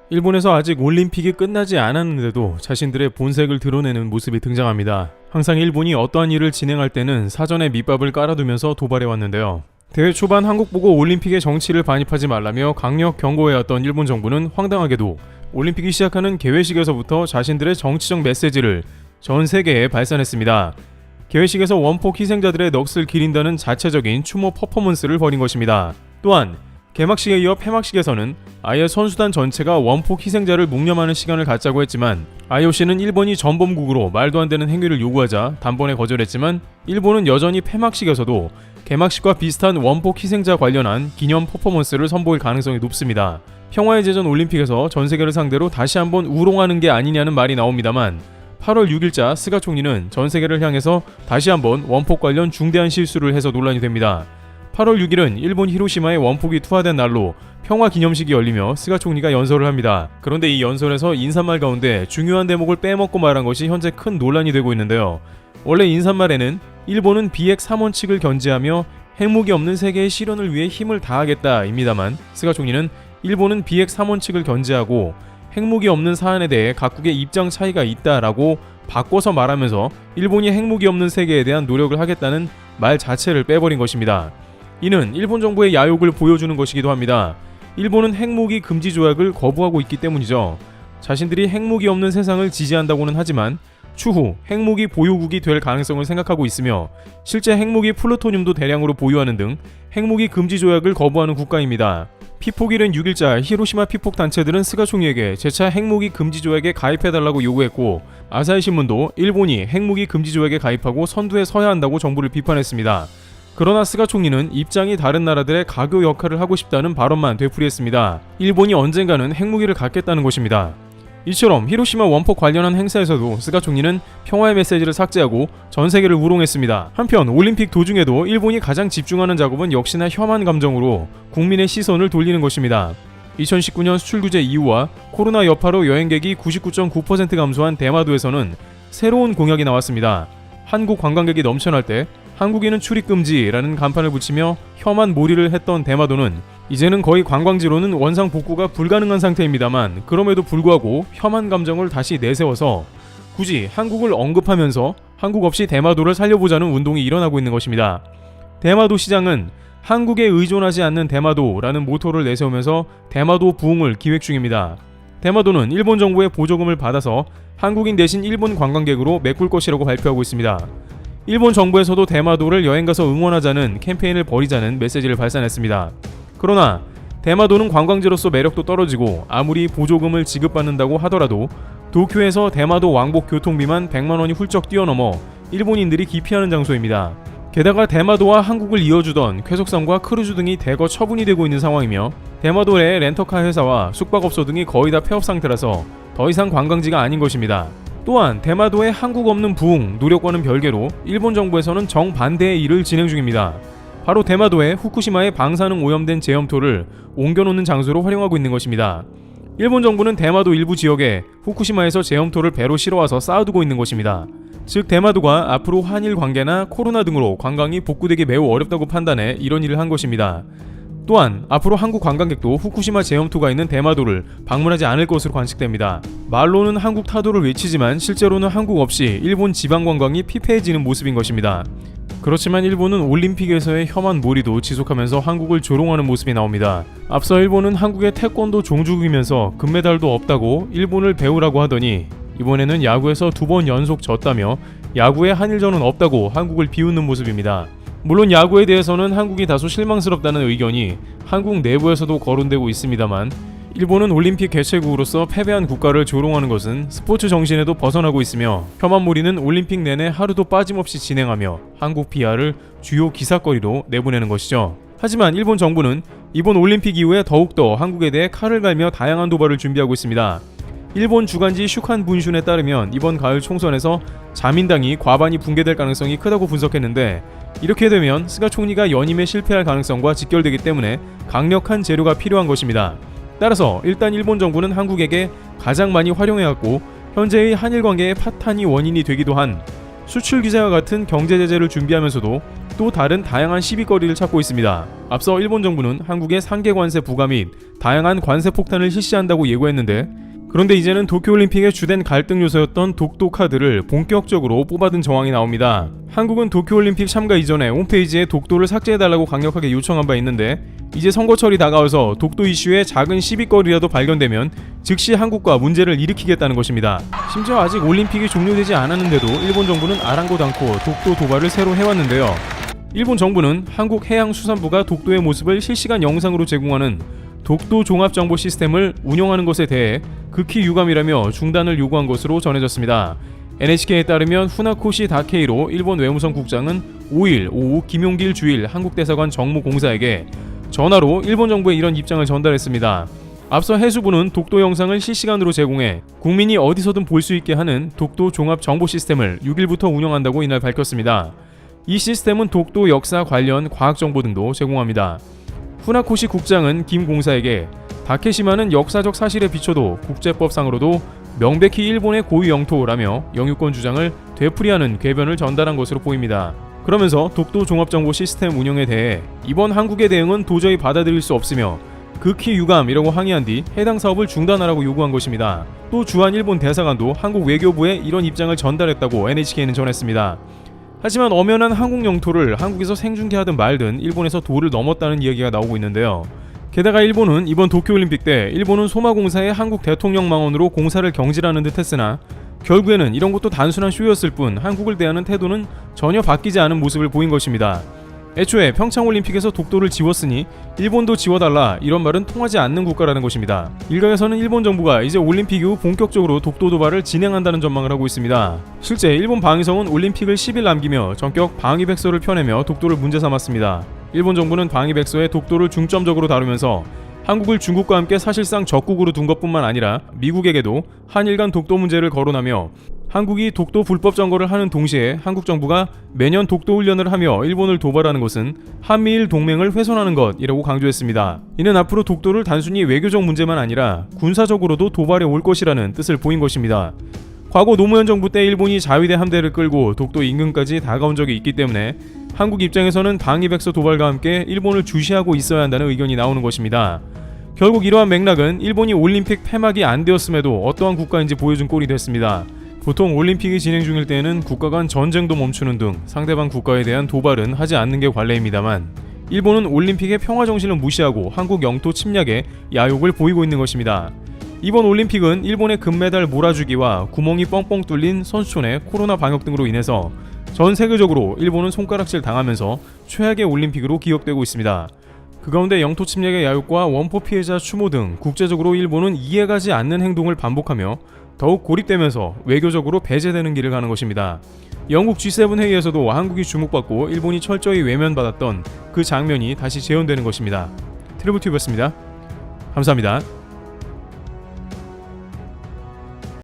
일본에서 아직 올림픽이 끝나지 않았는데도 자신들의 본색을 드러내는 모습이 등장합니다. 항상 일본이 어떠한 일을 진행할 때는 사전에 밑밥을 깔아두면서 도발해왔는데요. 대회 초반 한국 보고 올림픽의 정치를 반입하지 말라며 강력 경고해왔던 일본 정부는 황당하게도 올림픽이 시작하는 개회식에서부터 자신들의 정치적 메시지를 전 세계에 발산했습니다. 개회식에서 원폭 희생자들의 넋을 기린다는 자체적인 추모 퍼포먼스를 벌인 것입니다. 또한 개막식에 이어 폐막식에서는 아예 선수단 전체가 원폭 희생자를 묵념하는 시간을 갖자고 했지만 IOC는 일본이 전범국으로 말도 안 되는 행위를 요구하자 단번에 거절했지만 일본은 여전히 폐막식에서도 개막식과 비슷한 원폭 희생자 관련한 기념 퍼포먼스를 선보일 가능성이 높습니다. 평화의 제전 올림픽에서 전 세계를 상대로 다시 한번 우롱하는 게 아니냐는 말이 나옵니다만 8월 6일자 스가 총리는 전 세계를 향해서 다시 한번 원폭 관련 중대한 실수를 해서 논란이 됩니다. 8월 6일은 일본 히로시마에 원폭이 투하된 날로 평화 기념식이 열리며 스가 총리가 연설을 합니다. 그런데 이 연설에서 인사말 가운데 중요한 대목을 빼먹고 말한 것이 현재 큰 논란이 되고 있는데요. 원래 인사말에는 일본은 비핵 3원칙을 견지하며 핵무기 없는 세계의 실현을 위해 힘을 다하겠다 입니다만 스가 총리는 일본은 비핵 3원칙을 견지하고 핵무기 없는 사안에 대해 각국의 입장 차이가 있다라고 바꿔서 말하면서 일본이 핵무기 없는 세계에 대한 노력을 하겠다는 말 자체를 빼버린 것입니다. 이는 일본 정부의 야욕을 보여주는 것이기도 합니다. 일본은 핵무기 금지 조약을 거부하고 있기 때문이죠. 자신들이 핵무기 없는 세상을 지지한다고는 하지만 추후 핵무기 보유국이 될 가능성을 생각하고 있으며 실제 핵무기 플루토늄도 대량으로 보유하는 등 핵무기 금지 조약을 거부하는 국가입니다. 피폭 일은 6일자 히로시마 피폭 단체들은 스가 총리에게 재차 핵무기 금지 조약에 가입해달라고 요구했고 아사히 신문도 일본이 핵무기 금지 조약에 가입하고 선두에 서야 한다고 정부를 비판했습니다. 그러나 스가 총리는 입장이 다른 나라들의 가교 역할을 하고 싶다는 발언만 되풀이했습니다. 일본이 언젠가는 핵무기를 갖겠다는 것입니다. 이처럼 히로시마 원폭 관련한 행사에서도 스가 총리는 평화의 메시지를 삭제하고 전 세계를 우롱했습니다. 한편 올림픽 도중에도 일본이 가장 집중하는 작업은 역시나 혐한 감정으로 국민의 시선을 돌리는 것입니다. 2019년 수출 규제 이후와 코로나 여파로 여행객이 99.9% 감소한 대마도에서는 새로운 공약이 나왔습니다. 한국 관광객이 넘쳐날 때 한국인은 출입금지라는 간판을 붙이며 혐한 몰이를 했던 대마도는 이제는 거의 관광지로는 원상 복구가 불가능한 상태입니다만 그럼에도 불구하고 혐한 감정을 다시 내세워서 굳이 한국을 언급하면서 한국 없이 대마도를 살려보자는 운동이 일어나고 있는 것입니다. 대마도 시장은 한국에 의존하지 않는 대마도라는 모토를 내세우면서 대마도 부흥을 기획 중입니다. 대마도는 일본 정부의 보조금을 받아서 한국인 대신 일본 관광객으로 메꿀 것이라고 발표하고 있습니다. 일본 정부에서도 대마도를 여행가서 응원하자는 캠페인을 벌이자는 메시지를 발산했습니다. 그러나 대마도는 관광지로서 매력도 떨어지고 아무리 보조금을 지급받는다고 하더라도 도쿄에서 대마도 왕복 교통비만 100만 원이 훌쩍 뛰어넘어 일본인들이 기피하는 장소입니다. 게다가 대마도와 한국을 이어주던 쾌속선과 크루즈 등이 대거 처분이 되고 있는 상황이며 대마도 내 렌터카 회사와 숙박업소 등이 거의 다 폐업 상태라서 더 이상 관광지가 아닌 것입니다. 또한 대마도의 한국 없는 부흥 노력과는 별개로 일본 정부에서는 정반대의 일을 진행 중입니다. 바로 대마도에 후쿠시마의 방사능 오염된 제염토를 옮겨놓는 장소로 활용하고 있는 것입니다. 일본 정부는 대마도 일부 지역에 후쿠시마에서 제염토를 배로 실어와서 쌓아두고 있는 것입니다. 즉 대마도가 앞으로 한일 관계나 코로나 등으로 관광이 복구되기 매우 어렵다고 판단해 이런 일을 한 것입니다. 또한 앞으로 한국 관광객도 후쿠시마 제염토가 있는 대마도를 방문하지 않을 것으로 관측됩니다. 말로는 한국 타도를 외치지만 실제로는 한국 없이 일본 지방 관광이 피폐해지는 모습인 것입니다. 그렇지만 일본은 올림픽에서의 혐한 몰이도 지속하면서 한국을 조롱하는 모습이 나옵니다. 앞서 일본은 한국의 태권도 종주국이면서 금메달도 없다고 일본을 배우라고 하더니 이번에는 야구에서 2번 연속 졌다며 야구에 한일전은 없다고 한국을 비웃는 모습입니다. 물론 야구에 대해서는 한국이 다소 실망스럽다는 의견이 한국 내부에서도 거론되고 있습니다만 일본은 올림픽 개최국으로서 패배한 국가를 조롱하는 것은 스포츠 정신에도 벗어나고 있으며 혐한 몰이는 올림픽 내내 하루도 빠짐없이 진행하며 한국 PR을 주요 기사거리로 내보내는 것이죠. 하지만 일본 정부는 이번 올림픽 이후에 더욱더 한국에 대해 칼을 갈며 다양한 도발을 준비하고 있습니다. 일본 주간지 슈칸 분슌에 따르면 이번 가을 총선에서 자민당이 과반이 붕괴될 가능성이 크다고 분석했는데 이렇게 되면 스가 총리가 연임에 실패할 가능성과 직결되기 때문에 강력한 재료가 필요한 것입니다. 따라서 일단 일본 정부는 한국에게 가장 많이 활용해왔고 현재의 한일 관계의 파탄이 원인이 되기도 한 수출 규제와 같은 경제 제재를 준비하면서도 또 다른 다양한 시비거리를 찾고 있습니다. 앞서 일본 정부는 한국의 상계 관세 부과 및 다양한 관세 폭탄을 실시한다고 예고했는데, 그런데 이제는 도쿄올림픽의 주된 갈등 요소였던 독도 카드를 본격적으로 뽑아든 정황이 나옵니다. 한국은 도쿄올림픽 참가 이전에 홈페이지에 독도를 삭제해달라고 강력하게 요청한 바 있는데, 이제 선거철이 다가와서 독도 이슈에 작은 시비거리라도 발견되면 즉시 한국과 문제를 일으키겠다는 것입니다. 심지어 아직 올림픽이 종료되지 않았는데도 일본 정부는 아랑곳 않고 독도 도발을 새로 해왔는데요. 일본 정부는 한국해양수산부가 독도의 모습을 실시간 영상으로 제공하는 독도 종합정보 시스템을 운영하는 것에 대해 극히 유감이라며 중단을 요구한 것으로 전해졌습니다. NHK에 따르면 후나코시 다케이로 일본 외무성 국장은 5일 오후 김용길 주일 한국대사관 정무공사에게 전화로 일본 정부의 이런 입장을 전달했습니다. 앞서 해수부는 독도 영상을 실시간으로 제공해 국민이 어디서든 볼 수 있게 하는 독도 종합 정보 시스템을 6일부터 운영한다고 이날 밝혔습니다. 이 시스템은 독도 역사 관련 과학 정보 등도 제공합니다. 후나코시 국장은 김 공사에게 다케시마는 역사적 사실에 비춰도 국제법상으로도 명백히 일본의 고유 영토라며 영유권 주장을 되풀이하는 궤변을 전달한 것으로 보입니다. 그러면서 독도 종합정보 시스템 운영에 대해 이번 한국의 대응은 도저히 받아들일 수 없으며 극히 유감이라고 항의한 뒤 해당 사업을 중단하라고 요구한 것입니다. 또 주한 일본 대사관도 한국 외교부에 이런 입장을 전달했다고 NHK는 전했습니다. 하지만 엄연한 한국 영토를 한국에서 생중계하든 말든 일본에서 도를 넘었다는 이야기가 나오고 있는데요. 게다가 일본은 이번 도쿄올림픽 때 일본은 소마공사의 한국 대통령 망언으로 공사를 경질하는 듯 했으나 결국에는 이런 것도 단순한 쇼였을 뿐 한국을 대하는 태도는 전혀 바뀌지 않은 모습을 보인 것입니다. 애초에 평창올림픽에서 독도를 지웠으니 일본도 지워달라 이런 말은 통하지 않는 국가라는 것입니다. 일각에서는 일본 정부가 이제 올림픽 이후 본격적으로 독도 도발을 진행한다는 전망을 하고 있습니다. 실제 일본 방위성은 올림픽을 10일 남기며 전격 방위백서를 펴내며 독도를 문제 삼았습니다. 일본 정부는 방위백서에 독도를 중점적으로 다루면서 한국을 중국과 함께 사실상 적국으로 둔 것뿐만 아니라 미국에게도 한일 간 독도 문제를 거론하며 한국이 독도 불법 점거를 하는 동시에 한국 정부가 매년 독도 훈련을 하며 일본을 도발하는 것은 한미일 동맹을 훼손하는 것이라고 강조했습니다. 이는 앞으로 독도를 단순히 외교적 문제만 아니라 군사적으로도 도발해 올 것이라는 뜻을 보인 것입니다. 과거 노무현 정부 때 일본이 자위대 함대를 끌고 독도 인근까지 다가온 적이 있기 때문에 한국 입장에서는 방위백서 도발과 함께 일본을 주시하고 있어야 한다는 의견이 나오는 것입니다. 결국 이러한 맥락은 일본이 올림픽 폐막이 안 되었음에도 어떠한 국가인지 보여준 꼴이 됐습니다. 보통 올림픽이 진행 중일 때에는 국가 간 전쟁도 멈추는 등 상대방 국가에 대한 도발은 하지 않는 게 관례입니다만, 일본은 올림픽의 평화 정신을 무시하고 한국 영토 침략에 야욕을 보이고 있는 것입니다. 이번 올림픽은 일본의 금메달 몰아주기와 구멍이 뻥뻥 뚫린 선수촌의 코로나 방역 등으로 인해서 전 세계적으로 일본은 손가락질 당하면서 최악의 올림픽으로 기억되고 있습니다. 그 가운데 영토 침략의 야욕과 원포 피해자 추모 등 국제적으로 일본은 이해가지 않는 행동을 반복하며 더욱 고립되면서 외교적으로 배제되는 길을 가는 것입니다. 영국 G7 회의에서도 한국이 주목받고 일본이 철저히 외면받았던 그 장면이 다시 재현되는 것입니다. 트래블튜브였습니다. 감사합니다.